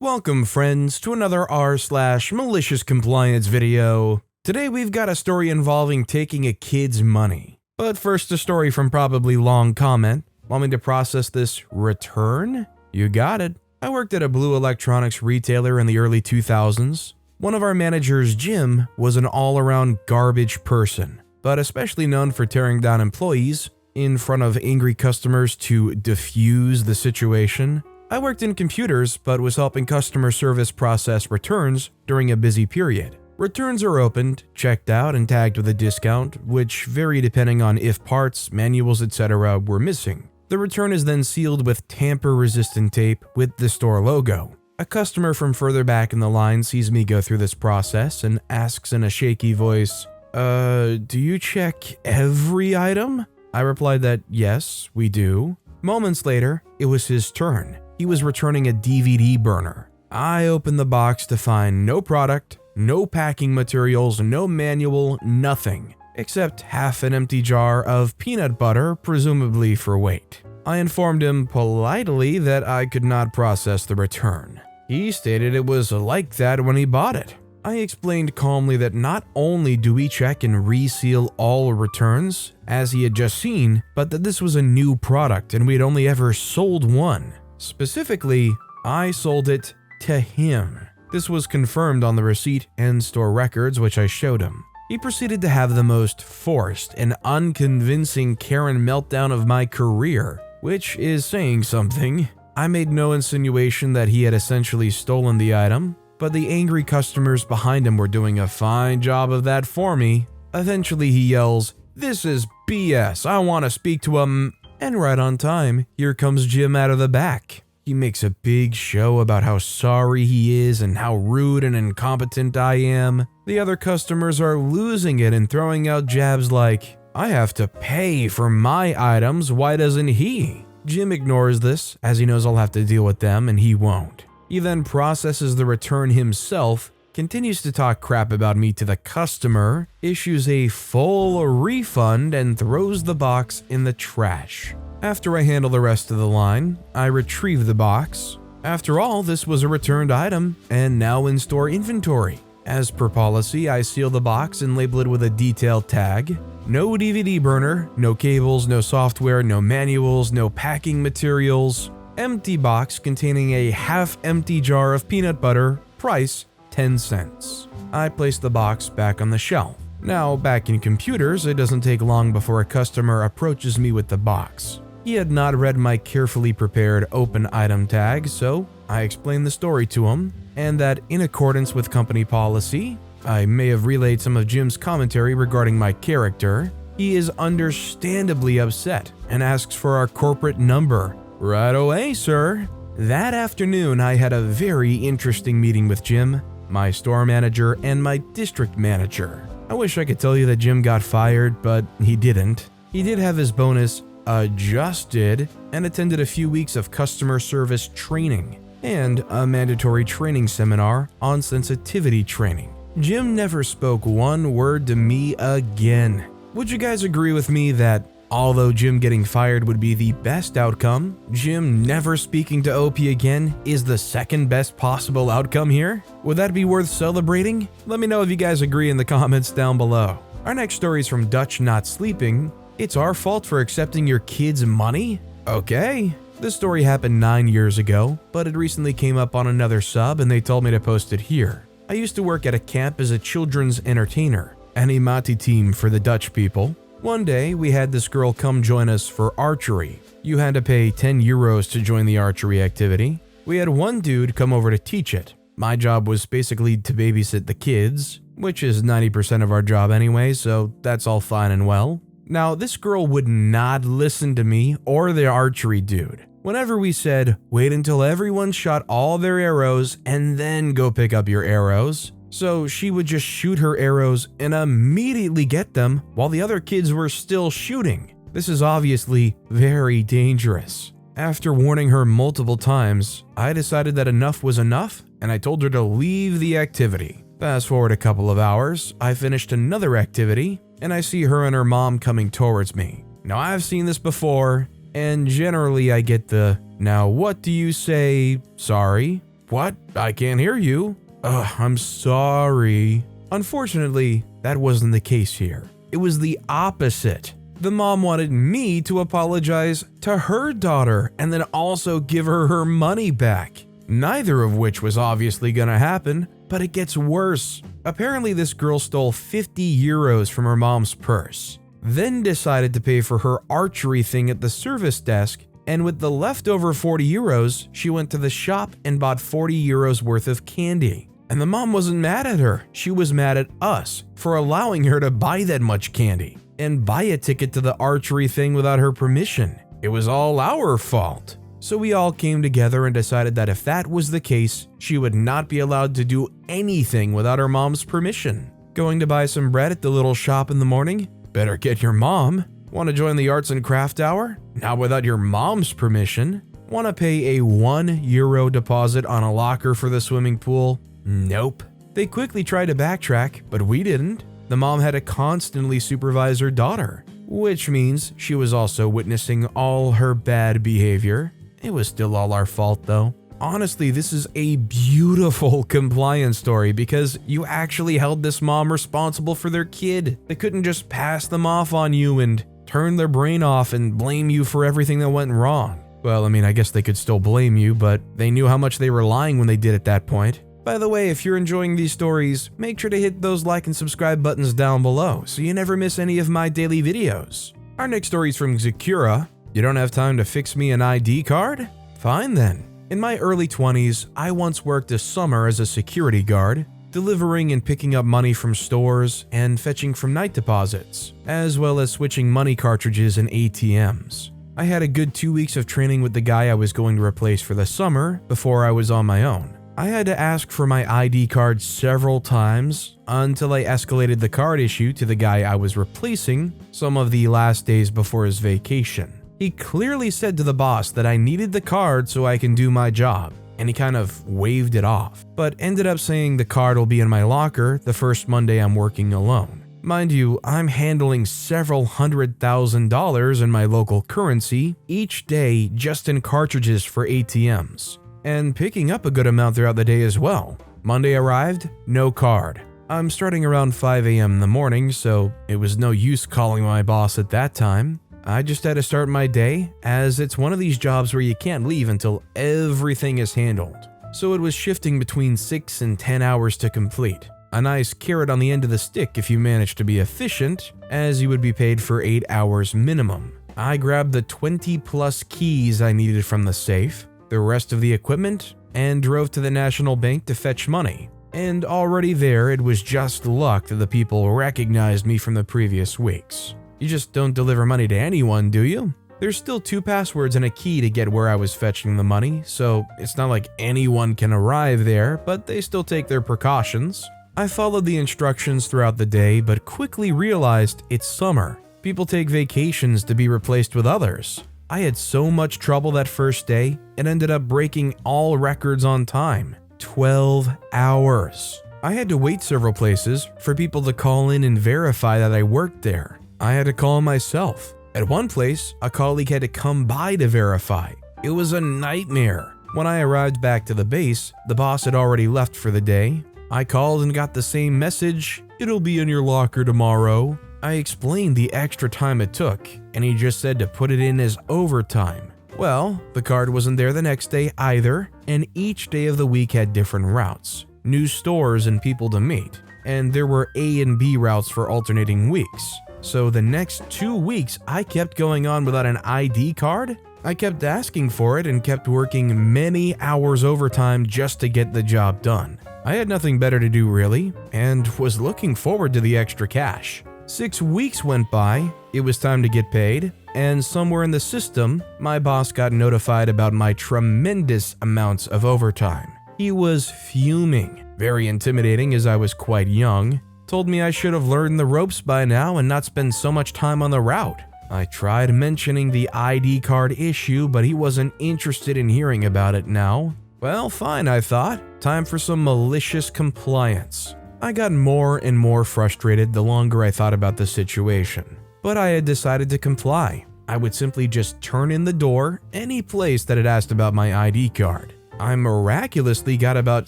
Welcome friends to another r/MaliciousCompliance video. Today we've got a story involving taking a kid's money. But first, a story from probably long comment. Want me to process this return? You got it. I worked at a blue electronics retailer in the early 2000s. One of our managers, Jim, was an all-around garbage person, but especially known for tearing down employees in front of angry customers to diffuse the situation. I worked in computers, but was helping customer service process returns during a busy period. Returns are opened, checked out, and tagged with a discount, which vary depending on if parts, manuals, etc. were missing. The return is then sealed with tamper-resistant tape with the store logo. A customer from further back in the line sees me go through this process and asks in a shaky voice, do you check every item? I replied that yes, we do. Moments later, it was his turn. He was returning a DVD burner. I opened the box to find no product, no packing materials, no manual, nothing, except half an empty jar of peanut butter, presumably for weight. I informed him politely that I could not process the return. He stated it was like that when he bought it. I explained calmly that not only do we check and reseal all returns, as he had just seen, but that this was a new product and we had only ever sold one. Specifically, I sold it to him. This was confirmed on the receipt and store records, which I showed him. He proceeded to have the most forced and unconvincing Karen meltdown of my career, which is saying something. I made no insinuation that he had essentially stolen the item, but the angry customers behind him were doing a fine job of that for me. Eventually he yells, "This is BS, I want to speak to him." And right on time, here comes Jim out of the back. He makes a big show about how sorry he is and how rude and incompetent I am. The other customers are losing it and throwing out jabs like, "I have to pay for my items, why doesn't he?" Jim ignores this, as he knows I'll have to deal with them and he won't. He then processes the return himself, continues to talk crap about me to the customer, issues a full refund, and throws the box in the trash. After I handle the rest of the line, I retrieve the box. After all, this was a returned item and now in store inventory. As per policy, I seal the box and label it with a detailed tag. No DVD burner, no cables, no software, no manuals, no packing materials. Empty box containing a half-empty jar of peanut butter, price 10 cents. I place the box back on the shelf. Now, back in computers, it doesn't take long before a customer approaches me with the box. He had not read my carefully prepared open item tag, so I explained the story to him, and that in accordance with company policy, I may have relayed some of Jim's commentary regarding my character. He is understandably upset and asks for our corporate number. Right away, sir. That afternoon, I had a very interesting meeting with Jim, my store manager, and my district manager. I wish I could tell you that Jim got fired, but he didn't. He did have his bonus adjusted and attended a few weeks of customer service training and a mandatory training seminar on sensitivity training. Jim never spoke one word to me again. Would you guys agree with me that although Jim getting fired would be the best outcome, Jim never speaking to OP again is the second best possible outcome here? Would that be worth celebrating? Let me know if you guys agree in the comments down below. Our next story is from Dutch Not Sleeping. It's our fault for accepting your kid's money? Okay. This story happened 9 years ago, but it recently came up on another sub and they told me to post it here. I used to work at a camp as a children's entertainer, animati team for the Dutch people. One day, we had this girl come join us for archery. You had to pay 10 euros to join the archery activity. We had one dude come over to teach it. My job was basically to babysit the kids, which is 90% of our job anyway, so that's all fine and well. Now, this girl would not listen to me or the archery dude. Whenever we said, wait until everyone shot all their arrows and then go pick up your arrows, so she would just shoot her arrows and immediately get them while the other kids were still shooting. This is obviously very dangerous. After warning her multiple times, I decided that enough was enough and I told her to leave the activity. Fast forward a couple of hours, I finished another activity and I see her and her mom coming towards me. Now I've seen this before and generally I get the, "Now what do you say, sorry?" What? I can't hear you. Ugh, I'm sorry. Unfortunately, that wasn't the case here. It was the opposite. The mom wanted me to apologize to her daughter and then also give her her money back. Neither of which was obviously gonna happen, but it gets worse. Apparently this girl stole 50 euros from her mom's purse, then decided to pay for her archery thing at the service desk, and with the leftover 40 euros, she went to the shop and bought 40 euros worth of candy. And the mom wasn't mad at her, she was mad at us for allowing her to buy that much candy and buy a ticket to the archery thing without her permission. It was all our fault. So we all came together and decided that if that was the case, she would not be allowed to do anything without her mom's permission. Going to buy some bread at the little shop in the morning? Better get your mom. Want to join the arts and craft hour? Not without your mom's permission. Want to pay a €1 deposit on a locker for the swimming pool? Nope. They quickly tried to backtrack, but we didn't. The mom had to constantly supervise her daughter, which means she was also witnessing all her bad behavior. It was still all our fault though. Honestly, this is a beautiful compliance story because you actually held this mom responsible for their kid. They couldn't just pass them off on you and turn their brain off and blame you for everything that went wrong. Well, I mean, I guess they could still blame you, but they knew how much they were lying when they did at that point. By the way, if you're enjoying these stories, make sure to hit those like and subscribe buttons down below so you never miss any of my daily videos. Our next story is from Zakura. You don't have time to fix me an ID card? Fine then. In my early 20s, I once worked a summer as a security guard, delivering and picking up money from stores and fetching from night deposits, as well as switching money cartridges and ATMs. I had a good 2 weeks of training with the guy I was going to replace for the summer before I was on my own. I had to ask for my ID card several times until I escalated the card issue to the guy I was replacing some of the last days before his vacation. He clearly said to the boss that I needed the card so I can do my job, and he kind of waved it off, but ended up saying the card will be in my locker the first Monday I'm working alone. Mind you, I'm handling several $100,000 in my local currency each day just in cartridges for ATMs, and picking up a good amount throughout the day as well. Monday arrived, no card. I'm starting around 5 a.m. in the morning, so it was no use calling my boss at that time. I just had to start my day, as it's one of these jobs where you can't leave until everything is handled. So it was shifting between 6 and 10 hours to complete. A nice carrot on the end of the stick if you managed to be efficient, as you would be paid for 8 hours minimum. I grabbed the 20 plus keys I needed from the safe, the rest of the equipment, and drove to the National Bank to fetch money. And already there, it was just luck that the people recognized me from the previous weeks. You just don't deliver money to anyone, do you? There's still 2 passwords and a key to get where I was fetching the money, so it's not like anyone can arrive there, but they still take their precautions. I followed the instructions throughout the day, but quickly realized it's summer. People take vacations to be replaced with others. I had so much trouble that first day, it ended up breaking all records on time. 12 hours. I had to wait several places for people to call in and verify that I worked there. I had to call myself. At one place, a colleague had to come by to verify. It was a nightmare. When I arrived back to the base, the boss had already left for the day. I called and got the same message, "It'll be in your locker tomorrow." I explained the extra time it took, and he just said to put it in as overtime. Well, the card wasn't there the next day either, and each day of the week had different routes, new stores and people to meet, and there were A and B routes for alternating weeks. So the next 2 weeks, I kept going on without an ID card. I kept asking for it and kept working many hours overtime just to get the job done. I had nothing better to do really, and was looking forward to the extra cash. 6 weeks went by, it was time to get paid, and somewhere in the system, my boss got notified about my tremendous amounts of overtime. He was fuming, very intimidating as I was quite young. Told me I should have learned the ropes by now and not spend so much time on the route. I tried mentioning the ID card issue, but he wasn't interested in hearing about it now. Well, fine, I thought. Time for some malicious compliance. I got more and more frustrated the longer I thought about the situation. But I had decided to comply. I would simply just turn in the door any place that had asked about my ID card. I miraculously got about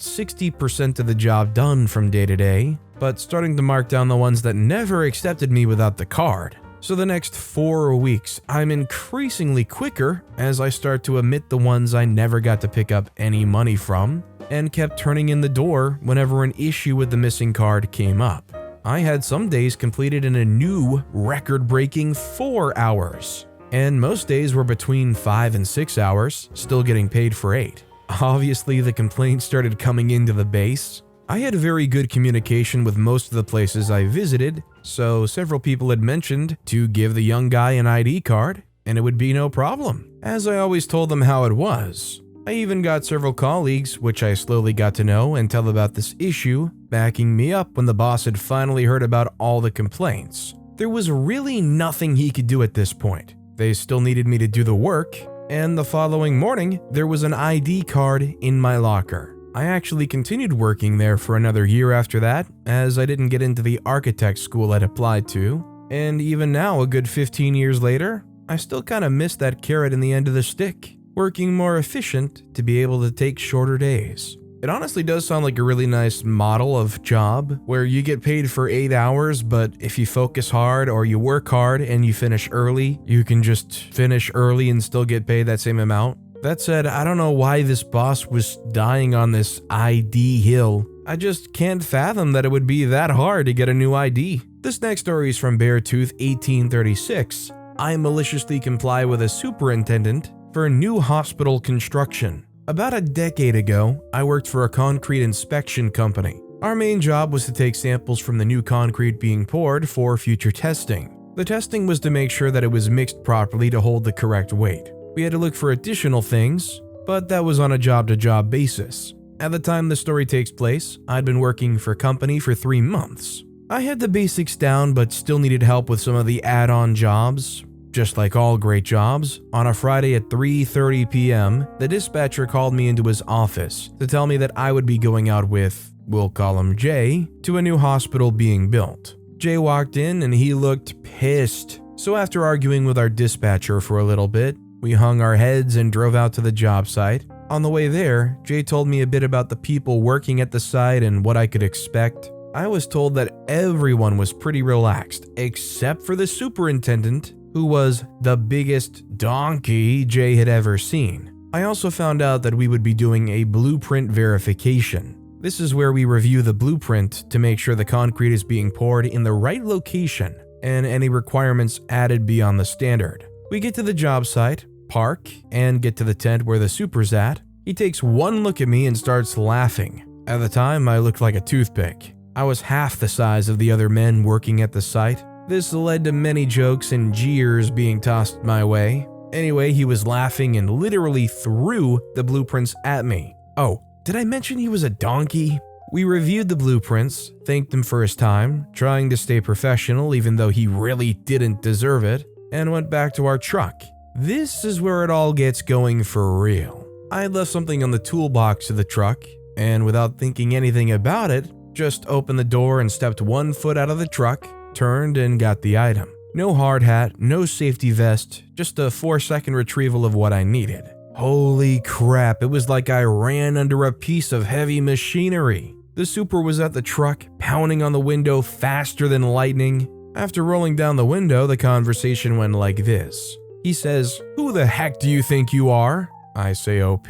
60% of the job done from day to day, but starting to mark down the ones that never accepted me without the card. So the next 4 weeks, I'm increasingly quicker as I start to omit the ones I never got to pick up any money from, and kept turning in the door whenever an issue with the missing card came up. I had some days completed in a new record-breaking 4 hours, and most days were between 5 and 6 hours, still getting paid for 8. Obviously, the complaints started coming into the base. I had very good communication with most of the places I visited, so several people had mentioned to give the young guy an ID card, and it would be no problem, as I always told them how it was. I even got several colleagues, which I slowly got to know and tell about this issue, backing me up when the boss had finally heard about all the complaints. There was really nothing he could do at this point. They still needed me to do the work, and the following morning, there was an ID card in my locker. I actually continued working there for another year after that, as I didn't get into the architect school I'd applied to, and even now, a good 15 years later, I still kinda miss that carrot in the end of the stick, working more efficient to be able to take shorter days. It honestly does sound like a really nice model of job, where you get paid for 8 hours, but if you focus hard or you work hard and you finish early, you can just finish early and still get paid that same amount. That said, I don't know why this boss was dying on this ID hill. I just can't fathom that it would be that hard to get a new ID. This next story is from Beartooth 1836. I maliciously comply with a superintendent for new hospital construction. About a decade ago, I worked for a concrete inspection company. Our main job was to take samples from the new concrete being poured for future testing. The testing was to make sure that it was mixed properly to hold the correct weight. We had to look for additional things, but that was on a job-to-job basis. At the time the story takes place, I'd been working for a company for 3 months. I had the basics down but still needed help with some of the add-on jobs. Just like all great jobs, on a Friday at 3:30 p.m., the dispatcher called me into his office to tell me that I would be going out with, we'll call him Jay, to a new hospital being built. Jay walked in and he looked pissed. So after arguing with our dispatcher for a little bit, we hung our heads and drove out to the job site. On the way there, Jay told me a bit about the people working at the site and what I could expect. I was told that everyone was pretty relaxed, except for the superintendent, who was the biggest donkey Jay had ever seen. I also found out that we would be doing a blueprint verification. This is where we review the blueprint to make sure the concrete is being poured in the right location and any requirements added beyond the standard. We get to the job site, park, and get to the tent where the super's at. He takes one look at me and starts laughing. At the time, I looked like a toothpick. I was half the size of the other men working at the site. This led to many jokes and jeers being tossed my way. Anyway, he was laughing and literally threw the blueprints at me. Oh, did I mention he was a donkey? We reviewed the blueprints, thanked him for his time, trying to stay professional even though he really didn't deserve it, and went back to our truck. This is where it all gets going for real. I had left something on the toolbox of the truck, and without thinking anything about it, just opened the door and stepped 1 foot out of the truck, turned and got the item. No hard hat, no safety vest, just a 4-second retrieval of what I needed. Holy crap, it was like I ran under a piece of heavy machinery. The super was at the truck, pounding on the window faster than lightning. After rolling down the window, the conversation went like this. He says, "Who the heck do you think you are?" I say, "OP."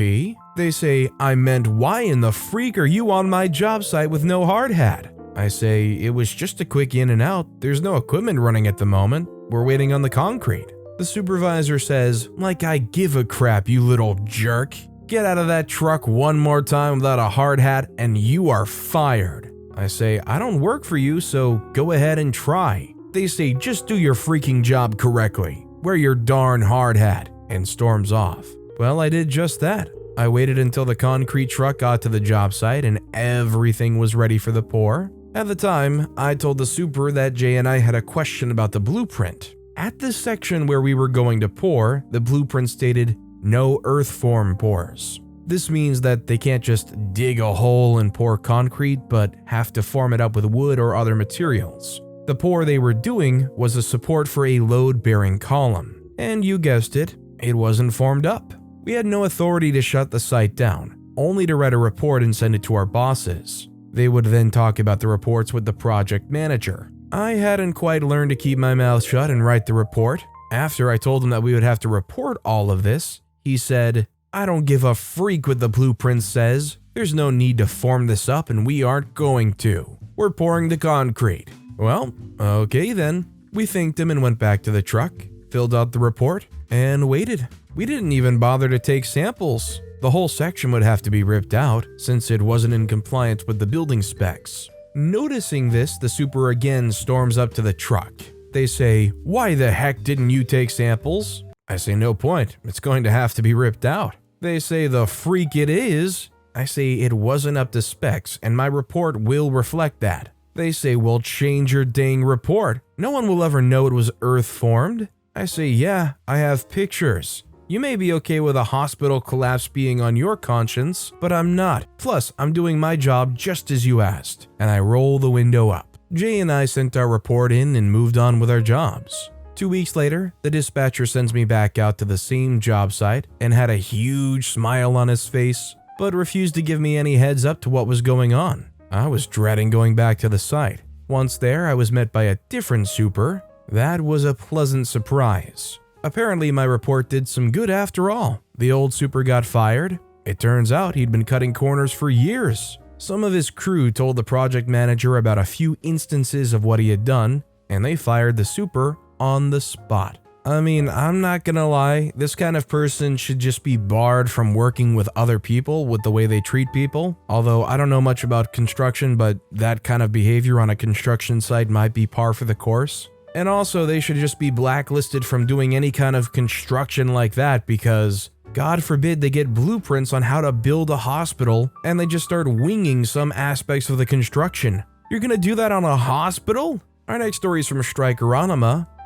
They say, "I meant why in the freak are you on my job site with no hard hat?" I say, "It was just a quick in and out. There's no equipment running at the moment. We're waiting on the concrete." The supervisor says, "Like I give a crap, you little jerk. Get out of that truck one more time without a hard hat and you are fired." I say, "I don't work for you, so go ahead and try." They say, "Just do your freaking job correctly. Wear your darn hard hat," and storms off. Well, I did just that. I waited until the concrete truck got to the job site and everything was ready for the pour. At the time, I told the super that Jay and I had a question about the blueprint. At the section where we were going to pour, the blueprint stated, "No earth form pours." This means that they can't just dig a hole and pour concrete, but have to form it up with wood or other materials. The pour they were doing was a support for a load-bearing column. And you guessed it, it wasn't formed up. We had no authority to shut the site down. only to write a report and send it to our bosses. They would then talk about the reports with the project manager. I hadn't quite learned to keep my mouth shut and write the report. After I told him that we would have to report all of this, he said, "I don't give a freak what the blueprint says. There's no need to form this up and we aren't going to. We're pouring the concrete." Well, okay then. We thanked him and went back to the truck, filled out the report, and waited. We didn't even bother to take samples. The whole section would have to be ripped out since it wasn't in compliance with the building specs. Noticing this, the super again storms up to the truck. They say, "Why the heck didn't you take samples?" I say, "No point. It's going to have to be ripped out." They say, "The freak it is." I say, "It wasn't up to specs and my report will reflect that." They say, "Well, change your dang report. No one will ever know it was earth formed." I say, "Yeah, I have pictures. You may be okay with a hospital collapse being on your conscience, but I'm not. Plus, I'm doing my job just as you asked." And I roll the window up. Jay and I sent our report in and moved on with our jobs. 2 weeks later, the dispatcher sends me back out to the same job site and had a huge smile on his face, but refused to give me any heads up to what was going on. I was dreading going back to the site. Once there, I was met by a different super. That was a pleasant surprise. Apparently, my report did some good after all. The old super got fired. It turns out he'd been cutting corners for years. Some of his crew told the project manager about a few instances of what he had done, and they fired the super on the spot. I mean, I'm not gonna lie, this kind of person should just be barred from working with other people with the way they treat people. Although I don't know much about construction, but that kind of behavior on a construction site might be par for the course. And also, they should just be blacklisted from doing any kind of construction like that because, God forbid, they get blueprints on how to build a hospital and they just start winging some aspects of the construction. You're gonna do that on a hospital? Our next story is from Striker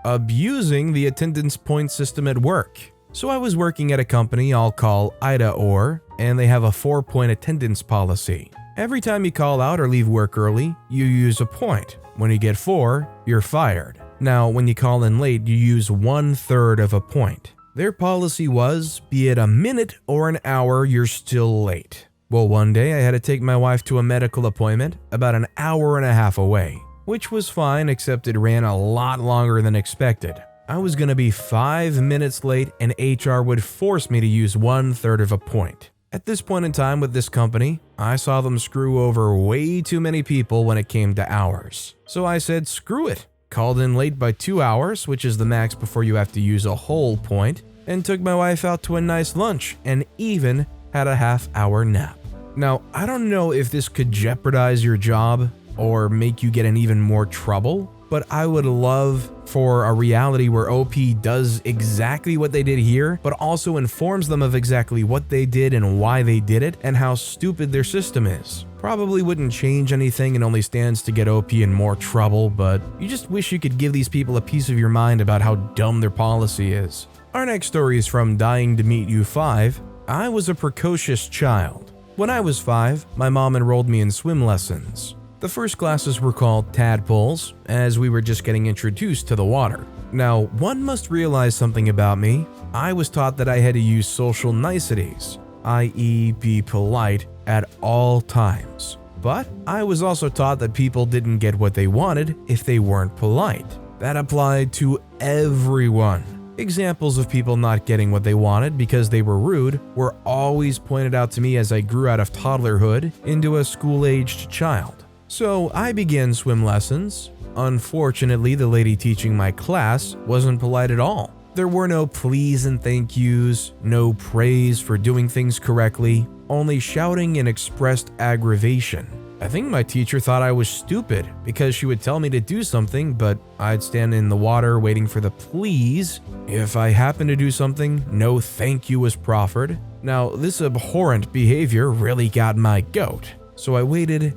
abusing the attendance point system at work. So I was working at a company I'll call Ida Or, and they have a 4-point attendance policy. Every time you call out or leave work early, you use a point. When you get 4, you're fired. Now, when you call in late, you use 1/3 of a point. Their policy was, be it a minute or an hour, you're still late. Well, one day I had to take my wife to a medical appointment about an hour and a half away, which was fine except it ran a lot longer than expected. I was gonna be 5 minutes late and HR would force me to use 1/3 of a point. At this point in time with this company, I saw them screw over way too many people when it came to hours. So I said, screw it. Called in late by 2 hours, which is the max before you have to use a whole point, and took my wife out to a nice lunch and even had a half-hour nap. Now, I don't know if this could jeopardize your job or make you get in even more trouble, but I would love for a reality where OP does exactly what they did here, but also informs them of exactly what they did and why they did it and how stupid their system is. Probably wouldn't change anything and only stands to get OP in more trouble, but you just wish you could give these people a piece of your mind about how dumb their policy is. Our next story is from Dying to Meet You 5. I was a precocious child. When I was 5, my mom enrolled me in swim lessons. The first classes were called tadpoles, as we were just getting introduced to the water. Now, one must realize something about me. I was taught that I had to use social niceties, i.e. be polite at all times. But I was also taught that people didn't get what they wanted if they weren't polite. That applied to everyone. Examples of people not getting what they wanted because they were rude were always pointed out to me as I grew out of toddlerhood into a school-aged child. So I began swim lessons. Unfortunately, the lady teaching my class wasn't polite at all. There were no please and thank yous, no praise for doing things correctly, only shouting and expressed aggravation. I think my teacher thought I was stupid because she would tell me to do something, but I'd stand in the water waiting for the please. If I happened to do something, no thank you was proffered. Now, this abhorrent behavior really got my goat. So I waited,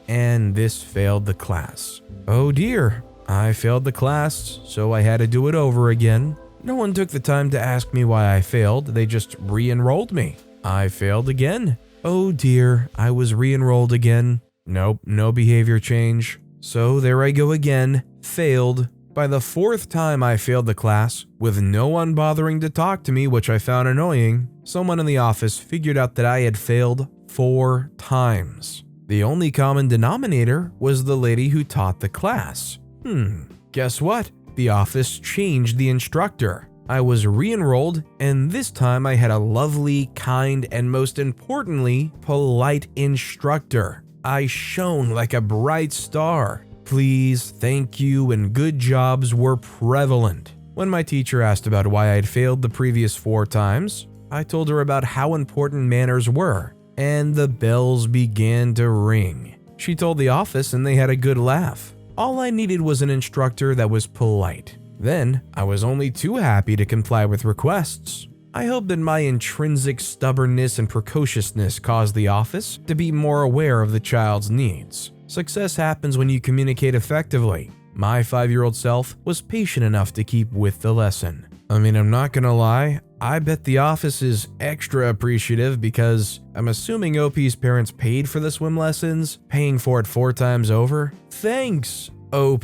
and this failed the class. Oh dear, I failed the class, so I had to do it over again. No one took the time to ask me why I failed, they just re-enrolled me. I failed again. Oh dear, I was re-enrolled again. Nope, no behavior change. So there I go again, failed, By the fourth time I failed the class, with no one bothering to talk to me, which I found annoying, someone in the office figured out that I had failed 4 times. The only common denominator was the lady who taught the class. Guess what? The office changed the instructor. I was re-enrolled, and this time I had a lovely, kind, and most importantly, polite instructor. I shone like a bright star. Please, thank you, and good jobs were prevalent. When my teacher asked about why I had failed the previous 4 times, I told her about how important manners were, and the bells began to ring. She told the office and they had a good laugh. All I needed was an instructor that was polite. Then, I was only too happy to comply with requests. I hope that my intrinsic stubbornness and precociousness caused the office to be more aware of the child's needs. Success happens when you communicate effectively. My 5-year-old self was patient enough to keep with the lesson. I mean, I'm not gonna lie, I bet the office is extra appreciative because I'm assuming OP's parents paid for the swim lessons, paying for it 4 times over. Thanks, OP.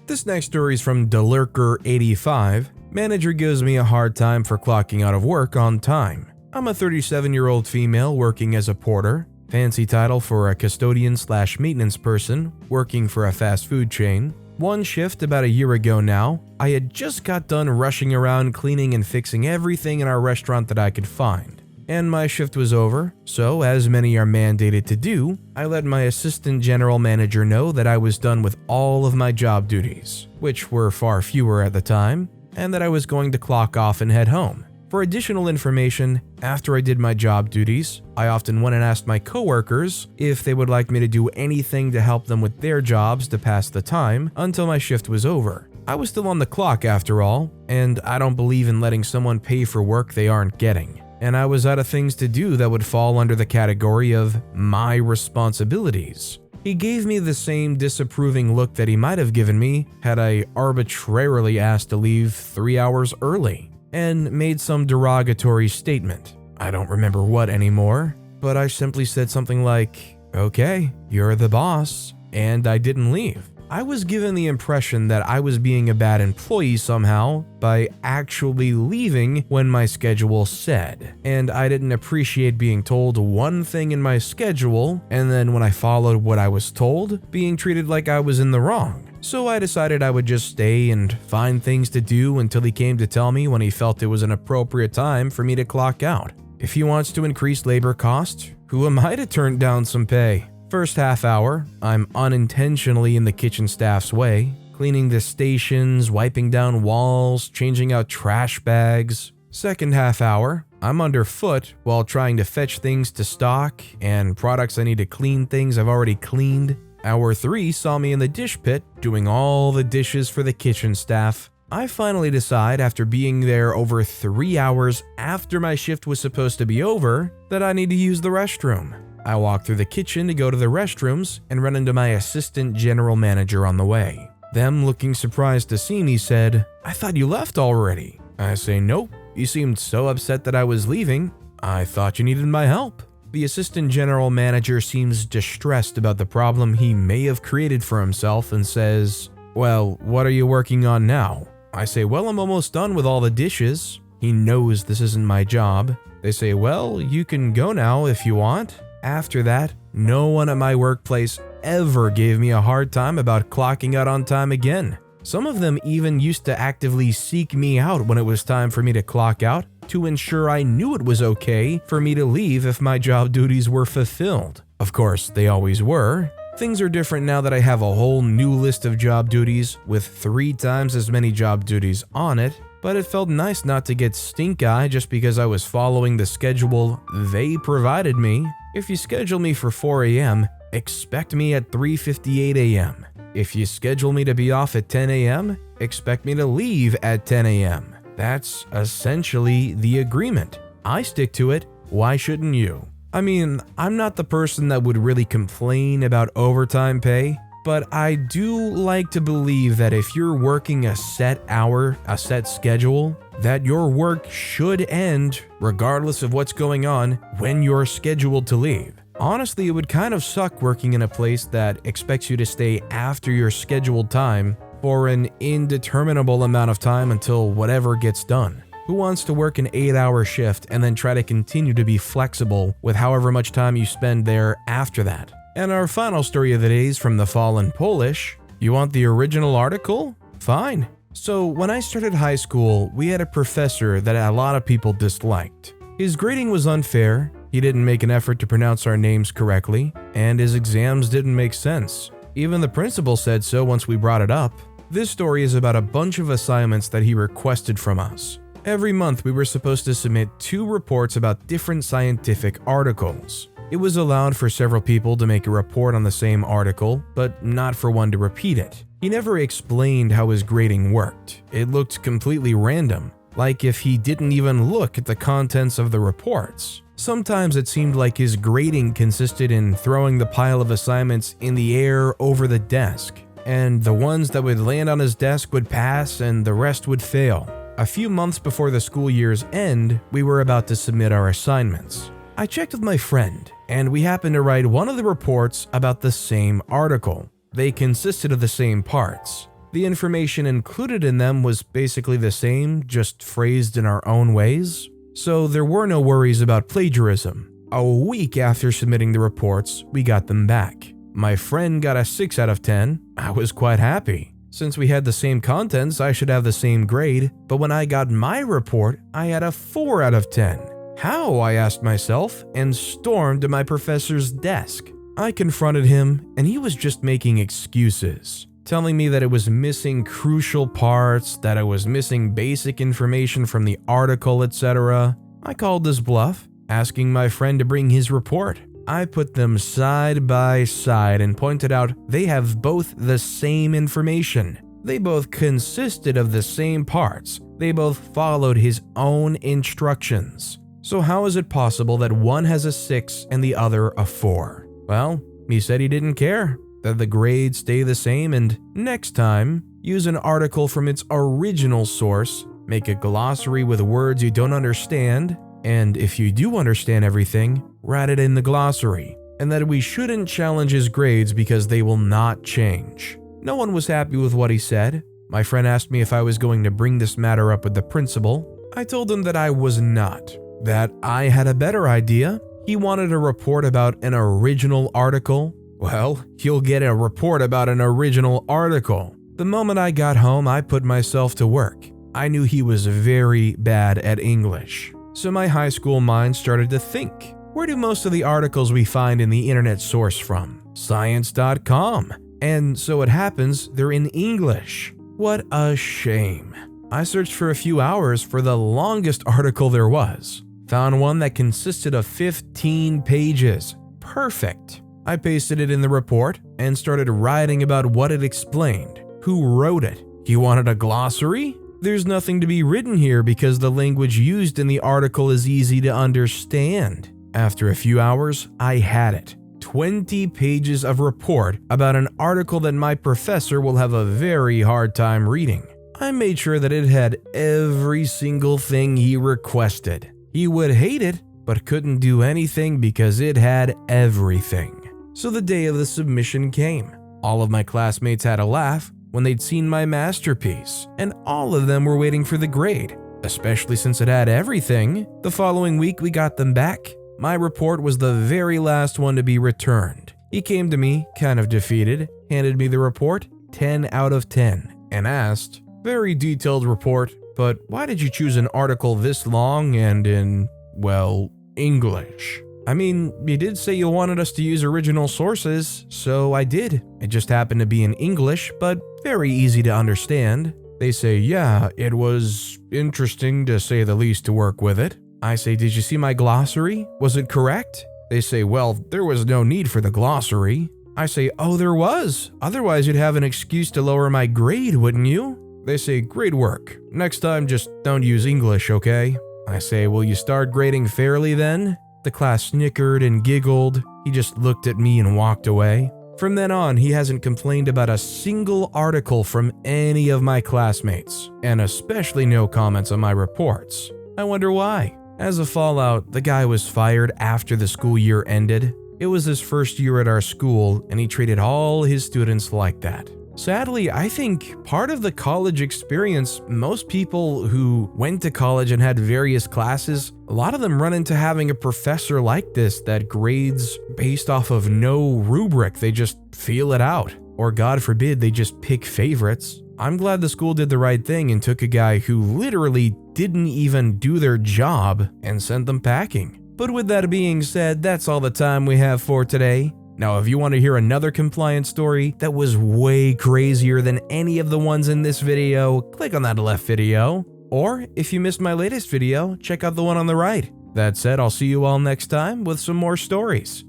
This next story is from Delurker85. Manager gives me a hard time for clocking out of work on time. I'm a 37-year-old female working as a porter. Fancy title for a custodian/maintenance person working for a fast food chain. One shift about a year ago now, I had just got done rushing around cleaning and fixing everything in our restaurant that I could find. And my shift was over, so as many are mandated to do, I let my assistant general manager know that I was done with all of my job duties, which were far fewer at the time, and that I was going to clock off and head home. For additional information, after I did my job duties, I often went and asked my coworkers if they would like me to do anything to help them with their jobs to pass the time until my shift was over. I was still on the clock after all, and I don't believe in letting someone pay for work they aren't getting. And I was out of things to do that would fall under the category of my responsibilities. He gave me the same disapproving look that he might have given me had I arbitrarily asked to leave 3 hours early, and made some derogatory statement. I don't remember what anymore, but I simply said something like, "Okay, you're the boss," and I didn't leave. I was given the impression that I was being a bad employee somehow by actually leaving when my schedule said, and I didn't appreciate being told one thing in my schedule, and then when I followed what I was told, being treated like I was in the wrong. So I decided I would just stay and find things to do until he came to tell me when he felt it was an appropriate time for me to clock out. If he wants to increase labor costs, who am I to turn down some pay? First half hour, I'm unintentionally in the kitchen staff's way, cleaning the stations, wiping down walls, changing out trash bags. Second half hour, I'm underfoot while trying to fetch things to stock and products I need to clean things I've already cleaned. Hour 3 saw me in the dish pit doing all the dishes for the kitchen staff. I finally decide, after being there over 3 hours after my shift was supposed to be over, that I need to use the restroom. I walk through the kitchen to go to the restrooms and run into my assistant general manager on the way. Them looking surprised to see me said, "I thought you left already." I say, "Nope, you seemed so upset that I was leaving. I thought you needed my help." The assistant general manager seems distressed about the problem he may have created for himself and says, "Well, what are you working on now?" I say, "Well, I'm almost done with all the dishes." He knows this isn't my job. They say, "Well, you can go now if you want." After that, no one at my workplace ever gave me a hard time about clocking out on time again. Some of them even used to actively seek me out when it was time for me to clock out to ensure I knew it was okay for me to leave if my job duties were fulfilled. Of course, they always were. Things are different now that I have a whole new list of job duties with 3 times as many job duties on it, but it felt nice not to get stink-eye just because I was following the schedule they provided me. If you schedule me for 4 a.m., expect me at 3:58 a.m. If you schedule me to be off at 10 a.m., expect me to leave at 10 a.m. That's essentially the agreement. I stick to it, why shouldn't you? I mean, I'm not the person that would really complain about overtime pay, but I do like to believe that if you're working a set hour, a set schedule, that your work should end, regardless of what's going on, when you're scheduled to leave. Honestly, it would kind of suck working in a place that expects you to stay after your scheduled time for an indeterminable amount of time until whatever gets done. Who wants to work an 8-hour shift and then try to continue to be flexible with however much time you spend there after that? And our final story of the day is from the Fallen Polish. You want the original article? Fine. So when I started high school, we had a professor that a lot of people disliked. His grading was unfair, he didn't make an effort to pronounce our names correctly, and his exams didn't make sense. Even the principal said so once we brought it up. This story is about a bunch of assignments that he requested from us. Every month we were supposed to submit 2 reports about different scientific articles. It was allowed for several people to make a report on the same article, but not for one to repeat it. He never explained how his grading worked. It looked completely random, like if he didn't even look at the contents of the reports. Sometimes it seemed like his grading consisted in throwing the pile of assignments in the air over the desk, and the ones that would land on his desk would pass and the rest would fail. A few months before the school year's end, we were about to submit our assignments. I checked with my friend, and we happened to write one of the reports about the same article. They consisted of the same parts. The information included in them was basically the same, just phrased in our own ways. So there were no worries about plagiarism. A week after submitting the reports, we got them back. My friend got a 6 out of 10. I was quite happy. Since we had the same contents, I should have the same grade, but when I got my report, I had a 4 out of 10. How, I asked myself, and stormed to my professor's desk. I confronted him, and he was just making excuses, telling me that it was missing crucial parts, that it was missing basic information from the article, etc. I called his bluff, asking my friend to bring his report. I put them side by side and pointed out they have both the same information. They both consisted of the same parts. They both followed his own instructions. So how is it possible that one has a 6 and the other a 4? Well, he said he didn't care, that the grades stay the same, and next time, use an article from its original source, make a glossary with words you don't understand, and if you do understand everything, write it in the glossary, and that we shouldn't challenge his grades because they will not change. No one was happy with what he said. My friend asked me if I was going to bring this matter up with the principal. I told him that I was not, that I had a better idea. He wanted a report about an original article. Well, you'll get a report about an original article. The moment I got home, I put myself to work. I knew he was very bad at English. So my high school mind started to think, where do most of the articles we find in the internet source from? Science.com. And so it happens they're in English. What a shame. I searched for a few hours for the longest article there was. Found one that consisted of 15 pages. Perfect. I pasted it in the report and started writing about what it explained. Who wrote it? He wanted a glossary? There's nothing to be written here because the language used in the article is easy to understand. After a few hours, I had it. 20 pages of report about an article that my professor will have a very hard time reading. I made sure that it had every single thing he requested. He would hate it, but couldn't do anything because it had everything. So the day of the submission came. All of my classmates had a laugh when they'd seen my masterpiece, and all of them were waiting for the grade, especially since it had everything. The following week we got them back. My report was the very last one to be returned. He came to me, kind of defeated, handed me the report, 10 out of 10, and asked, "Very detailed report, but why did you choose an article this long and in, well, English?" I mean, you did say you wanted us to use original sources, so I did. It just happened to be in English, but very easy to understand. They say, yeah, it was interesting to say the least to work with it. I say, did you see my glossary? Was it correct? They say, well, there was no need for the glossary. I say, oh, there was. Otherwise, you'd have an excuse to lower my grade, wouldn't you? They say, great work. Next time, just don't use English, okay? I say, will you start grading fairly then? The class snickered and giggled. He just looked at me and walked away. From then on, he hasn't complained about a single article from any of my classmates, and especially no comments on my reports. I wonder why. As a fallout, the guy was fired after the school year ended. It was his first year at our school, and he treated all his students like that. Sadly, I think part of the college experience, most people who went to college and had various classes, a lot of them run into having a professor like this that grades based off of no rubric. They just feel it out. Or God forbid, they just pick favorites. I'm glad the school did the right thing and took a guy who literally didn't even do their job and sent them packing. But with that being said, that's all the time we have for today. Now, if you want to hear another compliance story that was way crazier than any of the ones in this video, click on that left video. Or if you missed my latest video, check out the one on the right. That said, I'll see you all next time with some more stories.